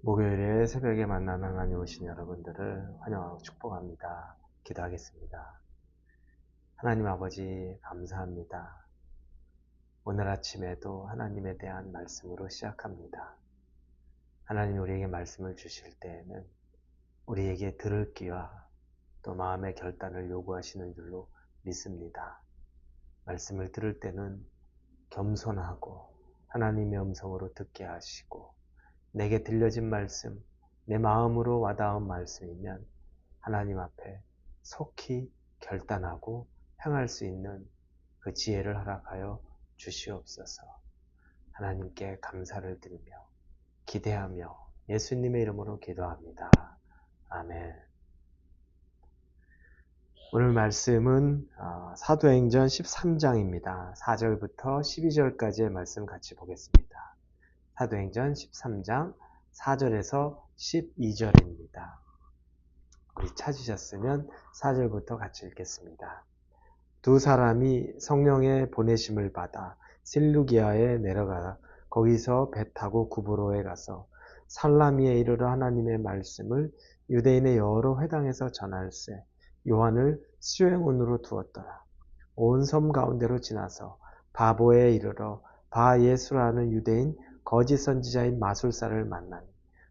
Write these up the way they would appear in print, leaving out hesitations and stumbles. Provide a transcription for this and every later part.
목요일에 새벽에 만나는 하나님 오신 여러분들을 환영하고 축복합니다. 기도하겠습니다. 하나님 아버지 감사합니다. 오늘 아침에도 하나님에 대한 말씀으로 시작합니다. 하나님 우리에게 말씀을 주실 때에는 우리에게 들을 귀와 또 마음의 결단을 요구하시는 줄로 믿습니다. 말씀을 들을 때는 겸손하고 하나님의 음성으로 듣게 하시고 내게 들려진 말씀, 내 마음으로 와닿은 말씀이면 하나님 앞에 속히 결단하고 행할 수 있는 그 지혜를 허락하여 주시옵소서. 하나님께 감사를 드리며 기대하며 예수님의 이름으로 기도합니다. 아멘. 오늘 말씀은 사도행전 13장입니다. 4절부터 12절까지의 말씀 같이 보겠습니다. 사도행전 13장 4절에서 12절입니다. 우리 찾으셨으면 4절부터 같이 읽겠습니다. 두 사람이 성령의 보내심을 받아 실루기아에 내려가 거기서 배 타고 구브로에 가서 살라미에 이르러 하나님의 말씀을 유대인의 여러 회당에서 전할세 요한을 수행원으로 두었더라. 온 섬 가운데로 지나서 바보에 이르러 바 예수라는 유대인 거짓 선지자인 마술사를 만나니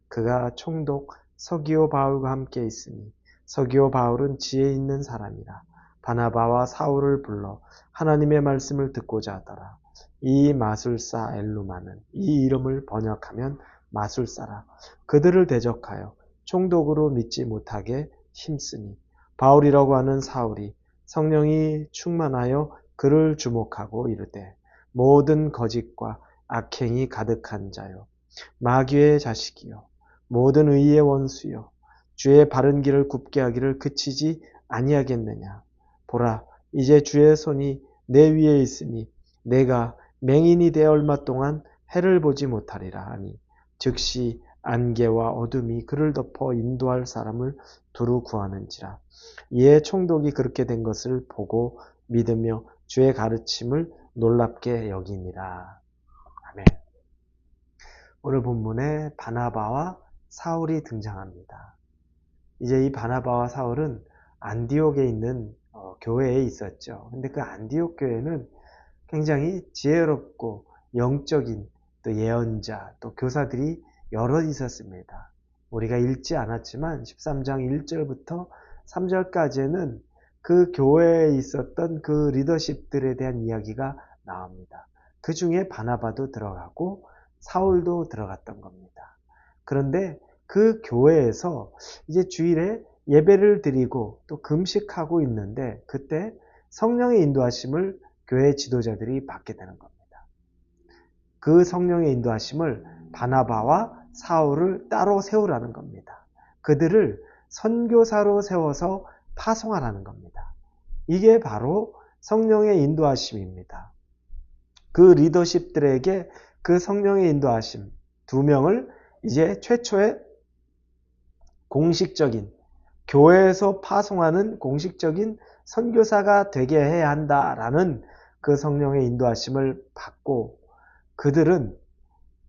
그가 총독 서기오 바울과 함께 있으니 서기오 바울은 지혜 있는 사람이라 바나바와 사울을 불러 하나님의 말씀을 듣고자 하더라. 이 마술사 엘루마는 이 이름을 번역하면 마술사라. 그들을 대적하여 총독으로 믿지 못하게 힘쓰니 바울이라고 하는 사울이 성령이 충만하여 그를 주목하고 이르되 모든 거짓과 악행이 가득한 자요 마귀의 자식이요 모든 의의 원수요 주의 바른 길을 굽게 하기를 그치지 아니하겠느냐. 보라 이제 주의 손이 내 위에 있으니 내가 맹인이 되어 얼마 동안 해를 보지 못하리라 하니 즉시 안개와 어둠이 그를 덮어 인도할 사람을 두루 구하는지라. 이에 총독이 그렇게 된 것을 보고 믿으며 주의 가르침을 놀랍게 여기니라. 아멘. 오늘 본문에 바나바와 사울이 등장합니다. 이제 이 바나바와 사울은 안디옥에 있는 교회에 있었죠. 근데 그 안디옥 교회는 굉장히 지혜롭고 영적인 또 예언자 또 교사들이 여럿 있었습니다. 우리가 읽지 않았지만 13장 1절부터 3절까지는 그 교회에 있었던 그 리더십들에 대한 이야기가 나옵니다. 그 중에 바나바도 들어가고 사울도 들어갔던 겁니다. 그런데 그 교회에서 이제 주일에 예배를 드리고 또 금식하고 있는데 그때 성령의 인도하심을 교회 지도자들이 받게 되는 겁니다. 그 성령의 인도하심을 바나바와 사울을 따로 세우라는 겁니다. 그들을 선교사로 세워서 파송하라는 겁니다. 이게 바로 성령의 인도하심입니다. 그 리더십들에게 그 성령의 인도하심 두 명을 이제 최초의 공식적인 교회에서 파송하는 공식적인 선교사가 되게 해야 한다라는 그 성령의 인도하심을 받고 그들은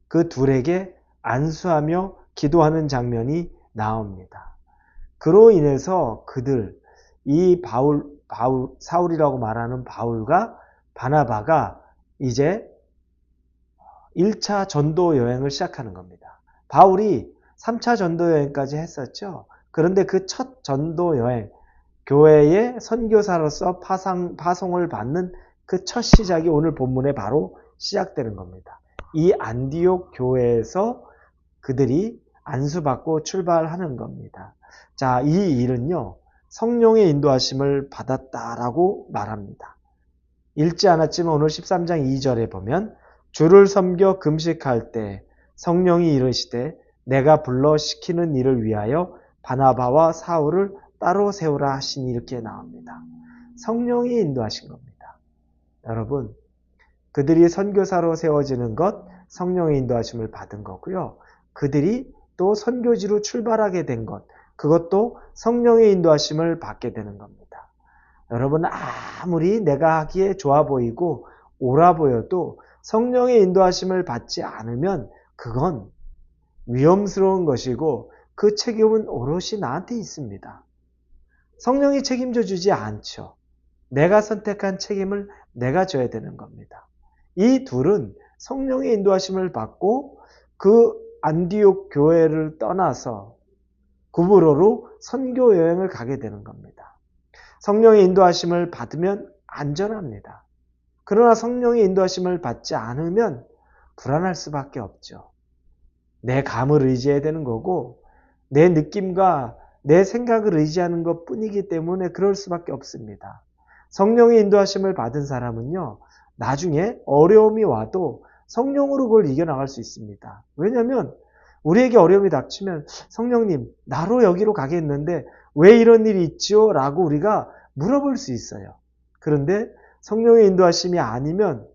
그 둘에게 안수하며 기도하는 장면이 나옵니다. 그로 인해서 그들 이 사울이라고 말하는 바울과 바나바가 이제 1차 전도 여행을 시작하는 겁니다. 바울이 3차 전도 여행까지 했었죠. 그런데 그 첫 전도 여행, 교회의 선교사로서 파송을 받는 그 첫 시작이 오늘 본문에 바로 시작되는 겁니다. 이 안디옥 교회에서 그들이 안수받고 출발하는 겁니다. 자, 이 일은요, 성령의 인도하심을 받았다라고 말합니다. 읽지 않았지만 오늘 13장 2절에 보면 주를 섬겨 금식할 때 성령이 이르시되 내가 불러 시키는 일을 위하여 바나바와 사울을 따로 세우라 하시니 이렇게 나옵니다. 성령이 인도하신 겁니다. 여러분, 그들이 선교사로 세워지는 것 성령의 인도하심을 받은 거고요. 그들이 또 선교지로 출발하게 된 것, 그것도 성령의 인도하심을 받게 되는 겁니다. 여러분, 아무리 내가 하기에 좋아 보이고 옳아 보여도 성령의 인도하심을 받지 않으면 그건 위험스러운 것이고 그 책임은 오롯이 나한테 있습니다. 성령이 책임져 주지 않죠. 내가 선택한 책임을 내가 져야 되는 겁니다. 이 둘은 성령의 인도하심을 받고 그 안디옥 교회를 떠나서 구브로로 선교 여행을 가게 되는 겁니다. 성령의 인도하심을 받으면 안전합니다. 그러나 성령의 인도하심을 받지 않으면 불안할 수밖에 없죠. 내 감을 의지해야 되는 거고 내 느낌과 내 생각을 의지하는 것 뿐이기 때문에 그럴 수밖에 없습니다. 성령의 인도하심을 받은 사람은요, 나중에 어려움이 와도 성령으로 그걸 이겨나갈 수 있습니다. 왜냐하면 우리에게 어려움이 닥치면 성령님, 나로 여기로 가겠는데 왜 이런 일이 있지요? 라고 우리가 물어볼 수 있어요. 그런데 성령의 인도하심이 아니면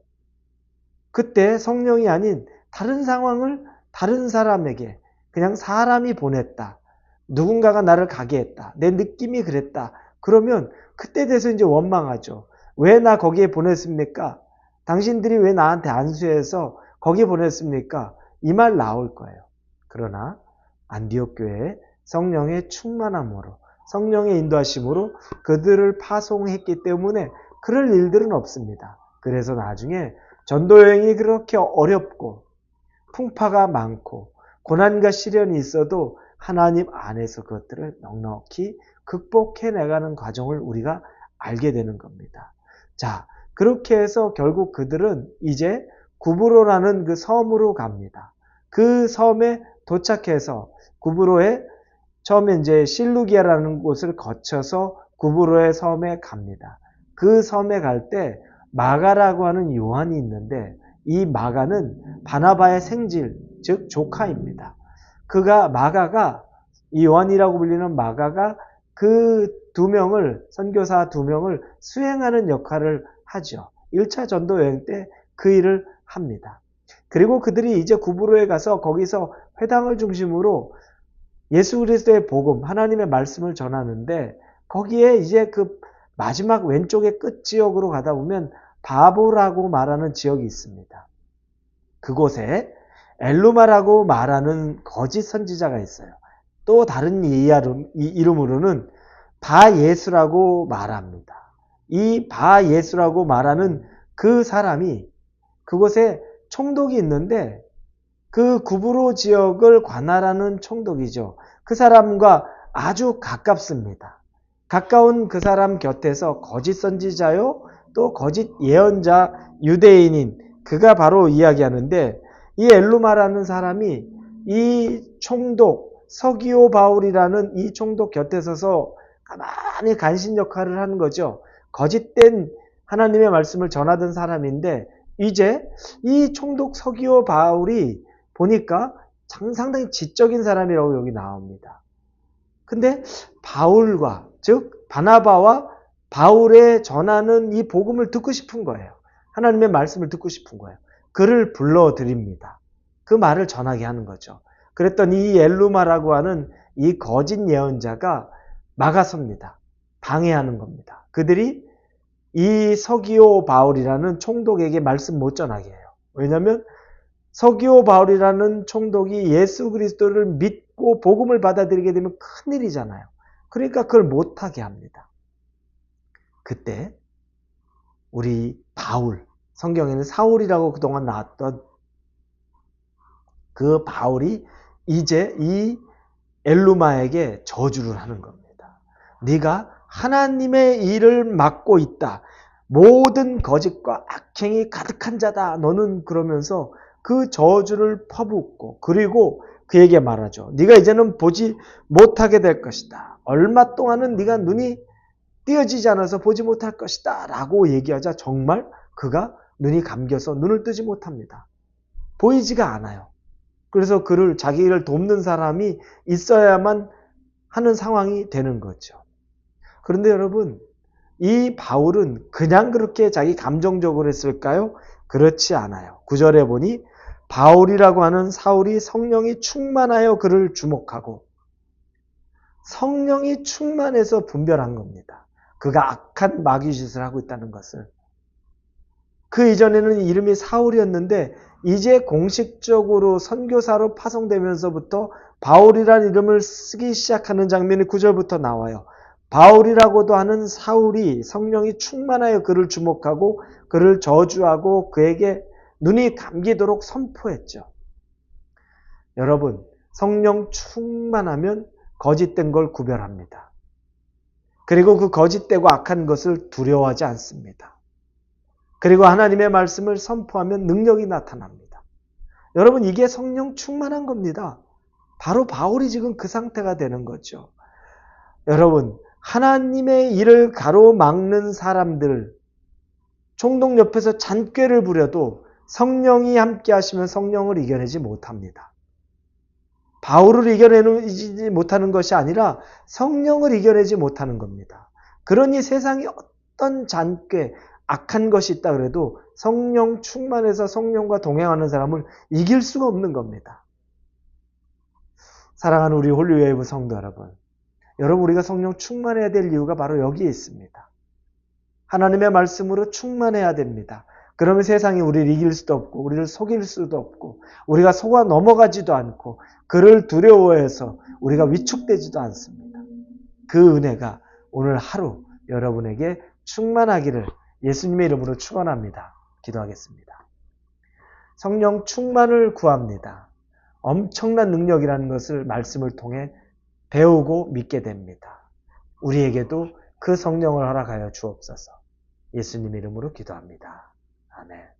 그때 성령이 아닌 다른 상황을 다른 사람에게 그냥 사람이 보냈다. 누군가가 나를 가게 했다. 내 느낌이 그랬다. 그러면 그때 돼서 이제 원망하죠. 왜 나 거기에 보냈습니까? 당신들이 왜 나한테 안수해서 거기에 보냈습니까? 이 말 나올 거예요. 그러나 안디옥 교회에 성령의 충만함으로 성령의 인도하심으로 그들을 파송했기 때문에 그럴 일들은 없습니다. 그래서 나중에 전도여행이 그렇게 어렵고 풍파가 많고 고난과 시련이 있어도 하나님 안에서 그것들을 넉넉히 극복해 나가는 과정을 우리가 알게 되는 겁니다. 자, 그렇게 해서 결국 그들은 이제 구브로라는 그 섬으로 갑니다. 그 섬에 도착해서 구브로에 처음에 이제 실루기아라는 곳을 거쳐서 구브로의 섬에 갑니다. 그 섬에 갈 때 마가라고 하는 요한이 있는데 이 마가는 바나바의 생질, 즉 조카입니다. 마가가 이 요한이라고 불리는 마가가 그 선교사 두 명을 수행하는 역할을 하죠. 1차 전도 여행 때 그 일을 합니다. 그리고 그들이 이제 구브로에 가서 거기서 회당을 중심으로 예수 그리스도의 복음, 하나님의 말씀을 전하는데 거기에 이제 그 마지막 왼쪽의 끝 지역으로 가다 보면 바보라고 말하는 지역이 있습니다. 그곳에 엘루마라고 말하는 거짓 선지자가 있어요. 또 다른 이름으로는 바예수라고 말합니다. 이 바예수라고 말하는 그 사람이 그곳에 총독이 있는데 그 구브로 지역을 관할하는 총독이죠. 그 사람과 아주 가깝습니다. 가까운 그 사람 곁에서 거짓 선지자요, 또 거짓 예언자 유대인인 그가 바로 이야기하는데 이 엘루마라는 사람이 이 총독 서기오 바울이라는 이 총독 곁에 서서 가만히 간신 역할을 하는 거죠. 거짓된 하나님의 말씀을 전하던 사람인데 이제 이 총독 서기오 바울이 보니까 상당히 지적인 사람이라고 여기 나옵니다. 근데 바울과 즉 바나바와 바울의 전하는 이 복음을 듣고 싶은 거예요. 하나님의 말씀을 듣고 싶은 거예요. 그를 불러드립니다. 그 말을 전하게 하는 거죠. 그랬더니 이 엘루마라고 하는 이 거짓 예언자가 막아섭니다. 방해하는 겁니다. 그들이 이 서기오 바울이라는 총독에게 말씀 못 전하게 해요. 왜냐하면 서기오 바울이라는 총독이 예수 그리스도를 믿고 복음을 받아들이게 되면 큰일이잖아요. 그러니까 그걸 못하게 합니다. 그때 우리 바울, 성경에는 사울이라고 그동안 나왔던 그 바울이 이제 이 엘루마에게 저주를 하는 겁니다. 네가 하나님의 일을 맡고 있다. 모든 거짓과 악행이 가득한 자다. 너는 그러면서 그 저주를 퍼붓고 그리고 그에게 말하죠. 네가 이제는 보지 못하게 될 것이다. 얼마 동안은 네가 눈이 띄어지지 않아서 보지 못할 것이다. 라고 얘기하자 정말 그가 눈이 감겨서 눈을 뜨지 못합니다. 보이지가 않아요. 그래서 자기를 돕는 사람이 있어야만 하는 상황이 되는 거죠. 그런데 여러분, 이 바울은 그냥 그렇게 자기 감정적으로 했을까요? 그렇지 않아요. 9절에 보니 바울이라고 하는 사울이 성령이 충만하여 그를 주목하고 성령이 충만해서 분별한 겁니다. 그가 악한 마귀짓을 하고 있다는 것을. 그 이전에는 이름이 사울이었는데 이제 공식적으로 선교사로 파송되면서부터 바울이라는 이름을 쓰기 시작하는 장면이 9절부터 나와요. 바울이라고도 하는 사울이 성령이 충만하여 그를 주목하고 그를 저주하고 그에게 눈이 감기도록 선포했죠. 여러분, 성령 충만하면 거짓된 걸 구별합니다. 그리고 그 거짓되고 악한 것을 두려워하지 않습니다. 그리고 하나님의 말씀을 선포하면 능력이 나타납니다. 여러분, 이게 성령 충만한 겁니다. 바로 바울이 지금 그 상태가 되는 거죠. 여러분, 하나님의 일을 가로막는 사람들, 총독 옆에서 잔꾀를 부려도 성령이 함께 하시면 성령을 이겨내지 못합니다. 바울을 이겨내지 못하는 것이 아니라 성령을 이겨내지 못하는 겁니다. 그러니 세상에 어떤 잔꾀, 악한 것이 있다 그래도 성령 충만해서 성령과 동행하는 사람을 이길 수가 없는 겁니다. 사랑하는 우리 홀리웨이브 성도 여러분, 우리가 성령 충만해야 될 이유가 바로 여기에 있습니다. 하나님의 말씀으로 충만해야 됩니다. 그러면 세상이 우리를 이길 수도 없고 우리를 속일 수도 없고 우리가 속아 넘어가지도 않고 그를 두려워해서 우리가 위축되지도 않습니다. 그 은혜가 오늘 하루 여러분에게 충만하기를 예수님의 이름으로 축원합니다. 기도하겠습니다. 성령 충만을 구합니다. 엄청난 능력이라는 것을 말씀을 통해 배우고 믿게 됩니다. 우리에게도 그 성령을 허락하여 주옵소서. 예수님 이름으로 기도합니다. 아멘.